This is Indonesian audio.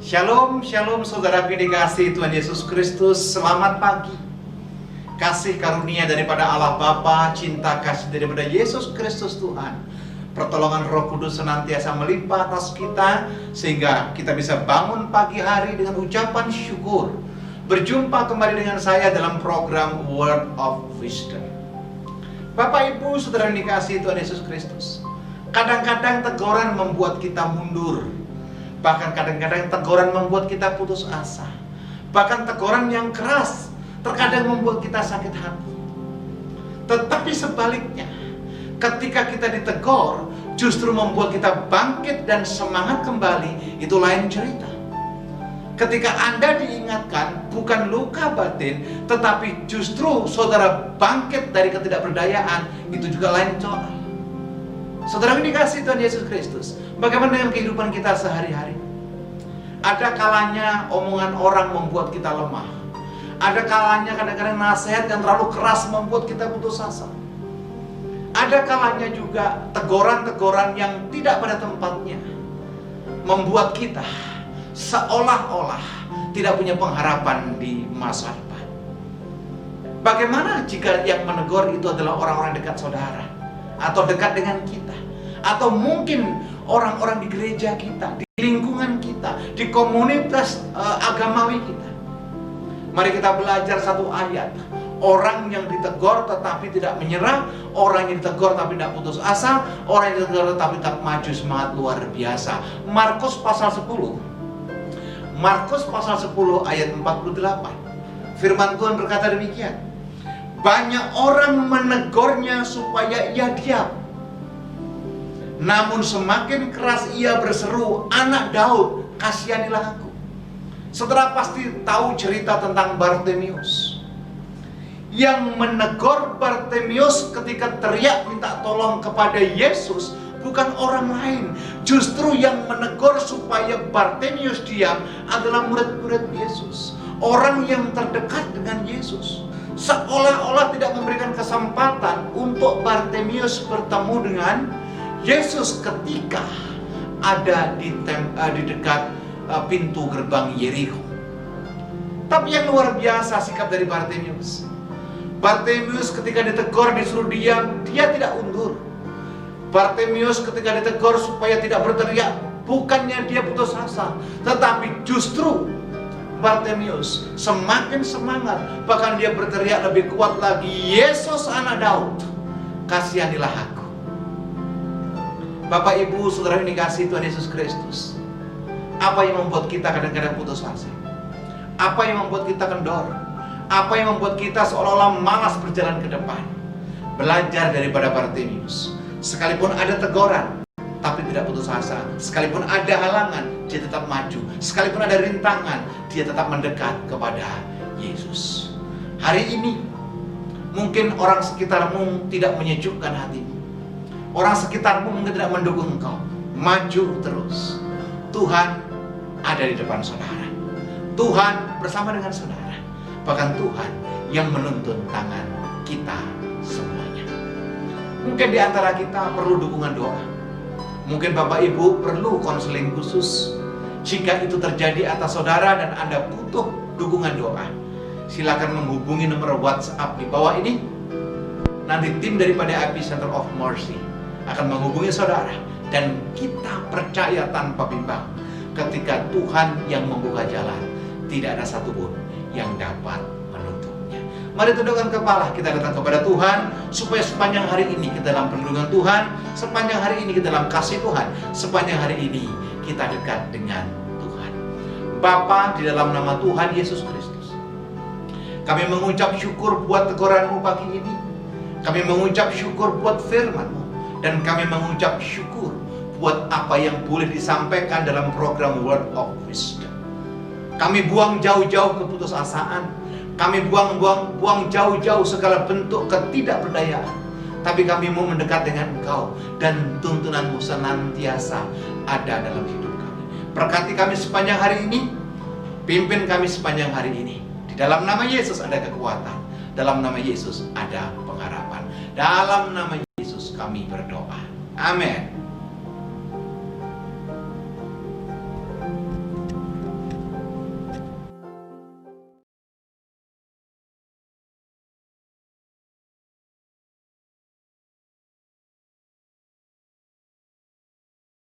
Shalom, shalom saudaraku dikasihi Tuhan Yesus Kristus. Selamat pagi. Kasih karunia daripada Allah Bapa, cinta kasih daripada Yesus Kristus Tuhan, pertolongan Roh Kudus senantiasa melimpah atas kita, sehingga kita bisa bangun pagi hari dengan ucapan syukur. Berjumpa kembali dengan saya dalam program Word of Wisdom. Bapak Ibu saudara yang dikasihi Tuhan Yesus Kristus, kadang-kadang teguran membuat kita mundur. Bahkan kadang-kadang teguran membuat kita putus asa. Bahkan teguran yang keras terkadang membuat kita sakit hati. Tetapi sebaliknya, ketika kita ditegur, justru membuat kita bangkit dan semangat kembali. Itu lain cerita. Ketika Anda diingatkan, bukan luka batin, tetapi justru saudara bangkit dari ketidakberdayaan, itu juga lain soal. Saudara dikasihi Tuhan Yesus Kristus, bagaimana dengan kehidupan kita sehari-hari? Ada kalanya omongan orang membuat kita lemah. Ada kalanya kadang-kadang nasihat yang terlalu keras membuat kita putus asa. Ada kalanya juga teguran-teguran yang tidak pada tempatnya membuat kita seolah-olah tidak punya pengharapan di masa depan. Bagaimana jika yang menegur itu adalah orang-orang dekat saudara, atau dekat dengan kita, atau mungkin orang-orang di gereja kita, di lingkungan kita, di komunitas agamawi kita? Mari kita belajar satu ayat. Orang yang ditegur tetapi tidak menyerah, orang yang ditegur tapi tidak putus asa, orang yang ditegur tetapi tetap maju semangat luar biasa. Markus pasal 10 ayat 48. Firman Tuhan berkata demikian. Banyak orang menegurnya supaya ia diam, namun semakin keras ia berseru, "Anak Daud, kasihanilah aku." Saudara pasti tahu cerita tentang Bartimius. Yang menegur Bartimius ketika teriak minta tolong kepada Yesus bukan orang lain. Justru yang menegur supaya Bartimius diam adalah murid-murid Yesus, orang yang terdekat dengan Yesus. Seolah-olah tidak memberikan kesempatan untuk Bartimius bertemu dengan Yesus ketika ada di dekat pintu gerbang Yerikho. Tapi yang luar biasa sikap dari Bartimius. Bartimius ketika ditegur disuruh diam, dia tidak undur. Bartimius ketika ditegur supaya tidak berteriak, bukannya dia putus asa, tetapi justru Bartimius semakin semangat. Bahkan dia berteriak lebih kuat lagi, "Yesus anak Daud, kasihanilah aku." Bapak Ibu saudara yang dikasihi Tuhan Yesus Kristus, apa yang membuat kita kadang-kadang putus asa? Apa yang membuat kita kendor? Apa yang membuat kita seolah-olah malas berjalan ke depan? Belajar daripada Bartimius. Sekalipun ada teguran, tapi tidak putus asa. Sekalipun ada halangan, dia tetap maju. Sekalipun ada rintangan, dia tetap mendekat kepada Yesus. Hari ini mungkin orang sekitarmu tidak menyejukkan hatimu. Orang sekitarmu mungkin tidak mendukung engkau. Maju terus. Tuhan ada di depan saudara. Tuhan bersama dengan saudara. Bahkan Tuhan yang menuntun tangan kita semuanya. Mungkin di antara kita perlu dukungan doa. Mungkin Bapak Ibu perlu konseling khusus. Jika itu terjadi atas saudara dan Anda butuh dukungan doa, silakan menghubungi nomor WhatsApp di bawah ini. Nanti tim daripada Epicenter of Mercy akan menghubungi saudara, dan kita percaya tanpa bimbang, ketika Tuhan yang membuka jalan, tidak ada satupun yang dapat menutupnya. Mari tundukkan kepala, kita datang kepada Tuhan, supaya sepanjang hari ini kita dalam perlindungan Tuhan, sepanjang hari ini kita dalam kasih Tuhan, sepanjang hari ini kita dekat dengan Tuhan. Bapa, di dalam nama Tuhan Yesus Kristus, kami mengucap syukur buat teguran-Mu pagi ini. Kami mengucap syukur buat firman-Mu, dan kami mengucap syukur buat apa yang boleh disampaikan dalam program Word of Wisdom. Kami buang jauh-jauh keputusasaan. Kami buang jauh-jauh segala bentuk ketidakberdayaan. Tapi kami mau mendekat dengan Engkau, dan tuntunan-Mu senantiasa ada dalam hidup kami. Berkati kami sepanjang hari ini. Pimpin kami sepanjang hari ini. Di dalam nama Yesus ada kekuatan. Dalam nama Yesus ada pengharapan. Dalam nama Yesus kami berdoa. Amin.